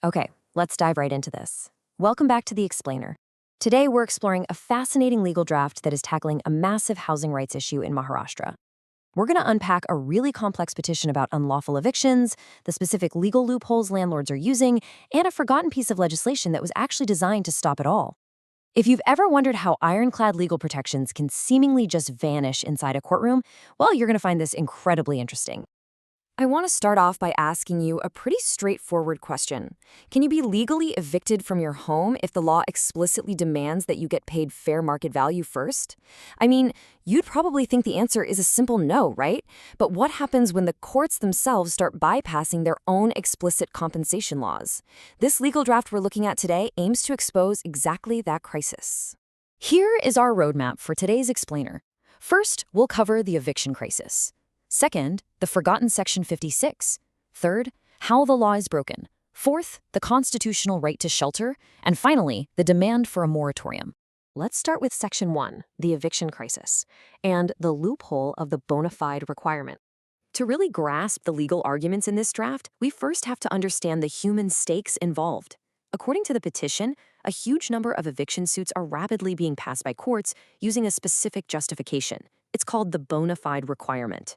Okay, let's dive right into this. Welcome back to The Explainer. Today, we're exploring a fascinating legal draft that is tackling a massive housing rights issue in Maharashtra. We're going to unpack a really complex petition about unlawful evictions, the specific legal loopholes landlords are using, and a forgotten piece of legislation that was actually designed to stop it all. If you've ever wondered how ironclad legal protections can seemingly just vanish inside a courtroom, well, you're going to find this incredibly interesting. I want to start off by asking you a pretty straightforward question. Can you be legally evicted from your home if the law explicitly demands that you get paid fair market value first? I mean, you'd probably think the answer is a simple no, right? But what happens when the courts themselves start bypassing their own explicit compensation laws? This legal draft we're looking at today aims to expose exactly that crisis. Here is our roadmap for today's explainer. First, we'll cover the eviction crisis. Second, the forgotten Section 56. Third, how the law is broken. Fourth, the constitutional right to shelter. And finally, the demand for a moratorium. Let's start with Section 1, the eviction crisis, and the loophole of the bona fide requirement. To really grasp the legal arguments in this draft, we first have to understand the human stakes involved. According to the petition, a huge number of eviction suits are rapidly being passed by courts using a specific justification. It's called the bona fide requirement.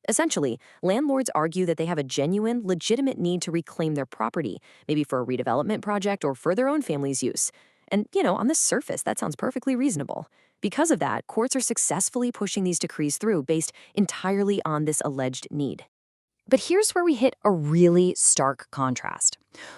Essentially, landlords argue that they have a genuine, legitimate need to reclaim their property, maybe for a redevelopment project or for their own family's use. And, on the surface, that sounds perfectly reasonable. Because of that, courts are successfully pushing these decrees through based entirely on this alleged need. But here's where we hit a really stark contrast.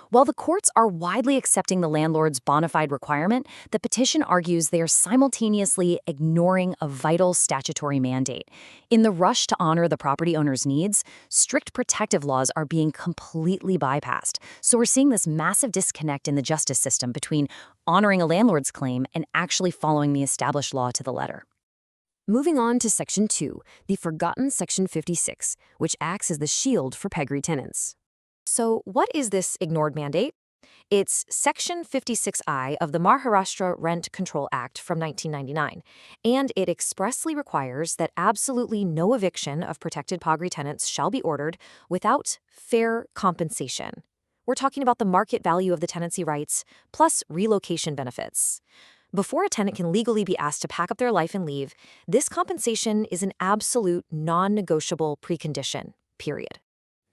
While the courts are widely accepting the landlord's bona fide requirement, the petition argues they are simultaneously ignoring a vital statutory mandate. In the rush to honor the property owner's needs, strict protective laws are being completely bypassed. So we're seeing this massive disconnect in the justice system between honoring a landlord's claim and actually following the established law to the letter. Moving on to Section 2, the forgotten Section 56, which acts as the shield for peggery tenants. So what is this ignored mandate? It's Section 56I of the Maharashtra Rent Control Act from 1999, and it expressly requires that absolutely no eviction of protected peggery tenants shall be ordered without fair compensation. We're talking about the market value of the tenancy rights plus relocation benefits. Before a tenant can legally be asked to pack up their life and leave, this compensation is an absolute non-negotiable precondition, period.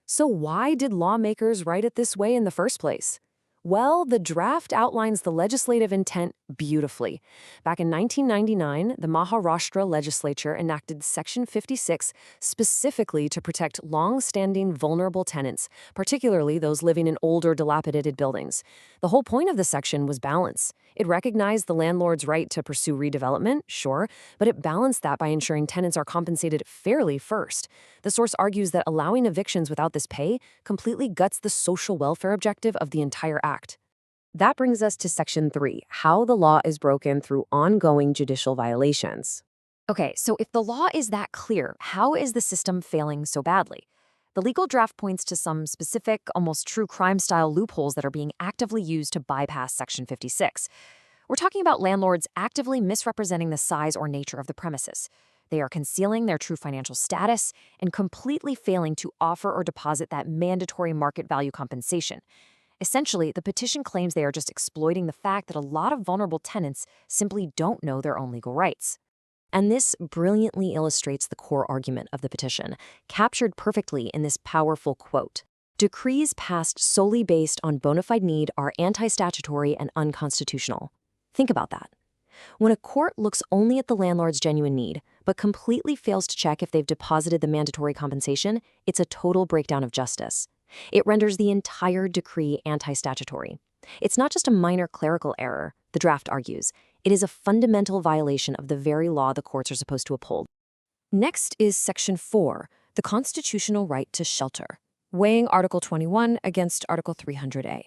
So why did lawmakers write it this way in the first place? Well, the draft outlines the legislative intent beautifully. Back in 1999, the Maharashtra legislature enacted Section 56 specifically to protect long-standing vulnerable tenants, particularly those living in older, dilapidated buildings. The whole point of the section was balance. It recognized the landlord's right to pursue redevelopment, sure, but it balanced that by ensuring tenants are compensated fairly first. The source argues that allowing evictions without this pay completely guts the social welfare objective of the entire act. That brings us to Section 3, how the law is broken through ongoing judicial violations. Okay, so if the law is that clear, how is the system failing so badly? The legal draft points to some specific, almost true crime-style loopholes that are being actively used to bypass Section 56. We're talking about landlords actively misrepresenting the size or nature of the premises. They are concealing their true financial status and completely failing to offer or deposit that mandatory market value compensation. Essentially, the petition claims they are just exploiting the fact that a lot of vulnerable tenants simply don't know their own legal rights. And this brilliantly illustrates the core argument of the petition, captured perfectly in this powerful quote. Decrees passed solely based on bona fide need are anti-statutory and unconstitutional. Think about that. When a court looks only at the landlord's genuine need, but completely fails to check if they've deposited the mandatory compensation, it's a total breakdown of justice. It renders the entire decree anti-statutory. It's not just a minor clerical error, the draft argues. It is a fundamental violation of the very law the courts are supposed to uphold. Next is Section 4, the constitutional right to shelter, weighing Article 21 against Article 300A.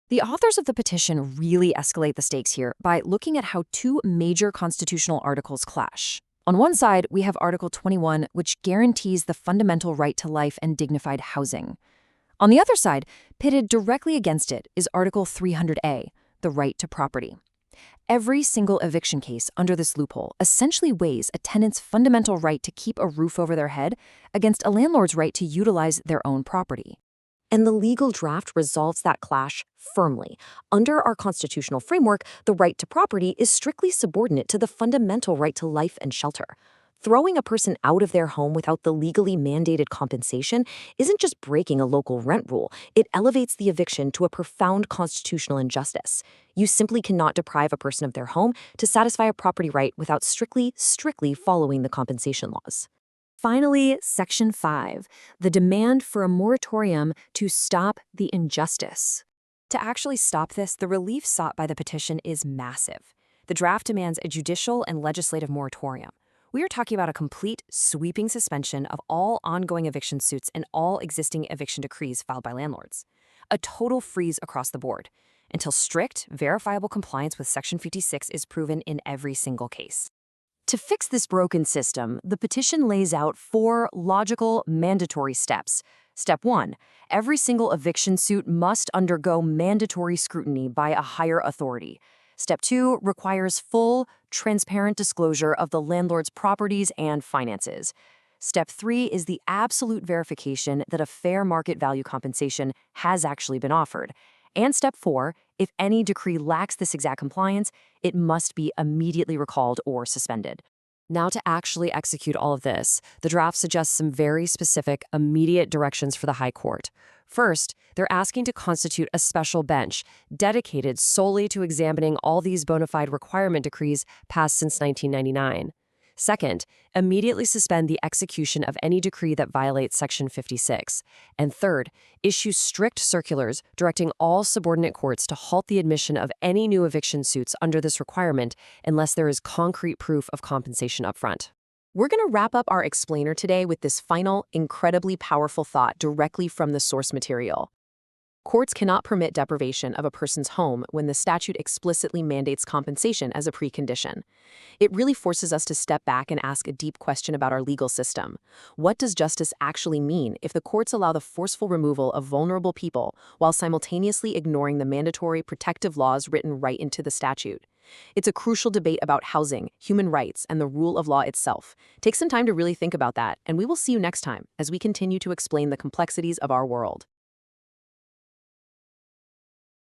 The authors of the petition really escalate the stakes here by looking at how two major constitutional articles clash. On one side, we have Article 21, which guarantees the fundamental right to life and dignified housing. On the other side, pitted directly against it, is Article 300A, the right to property. Every single eviction case under this loophole essentially weighs a tenant's fundamental right to keep a roof over their head against a landlord's right to utilize their own property. And the legal draft resolves that clash firmly. Under our constitutional framework, the right to property is strictly subordinate to the fundamental right to life and shelter. Throwing a person out of their home without the legally mandated compensation isn't just breaking a local rent rule, it elevates the eviction to a profound constitutional injustice. You simply cannot deprive a person of their home to satisfy a property right without strictly following the compensation laws. Finally, Section 5, the demand for a moratorium to stop the injustice. To actually stop this, the relief sought by the petition is massive. The draft demands a judicial and legislative moratorium. We are talking about a complete, sweeping suspension of all ongoing eviction suits and all existing eviction decrees filed by landlords. A total freeze across the board, until strict, verifiable compliance with Section 56 is proven in every single case. To fix this broken system, the petition lays out 4 logical, mandatory steps. Step 1. Every single eviction suit must undergo mandatory scrutiny by a higher authority. Step 2 requires full, transparent disclosure of the landlord's properties and finances. Step 3 is the absolute verification that a fair market value compensation has actually been offered. And Step 4, if any decree lacks this exact compliance, it must be immediately recalled or suspended. Now, to actually execute all of this, the draft suggests some very specific, immediate directions for the High Court. First, they're asking to constitute a special bench dedicated solely to examining all these bona fide requirement decrees passed since 1999. Second, immediately suspend the execution of any decree that violates Section 56. And third, issue strict circulars directing all subordinate courts to halt the admission of any new eviction suits under this requirement unless there is concrete proof of compensation upfront. We're going to wrap up our explainer today with this final, incredibly powerful thought directly from the source material. Courts cannot permit deprivation of a person's home when the statute explicitly mandates compensation as a precondition. It really forces us to step back and ask a deep question about our legal system. What does justice actually mean if the courts allow the forceful removal of vulnerable people while simultaneously ignoring the mandatory protective laws written right into the statute? It's a crucial debate about housing, human rights, and the rule of law itself. Take some time to really think about that, and we will see you next time as we continue to explain the complexities of our world.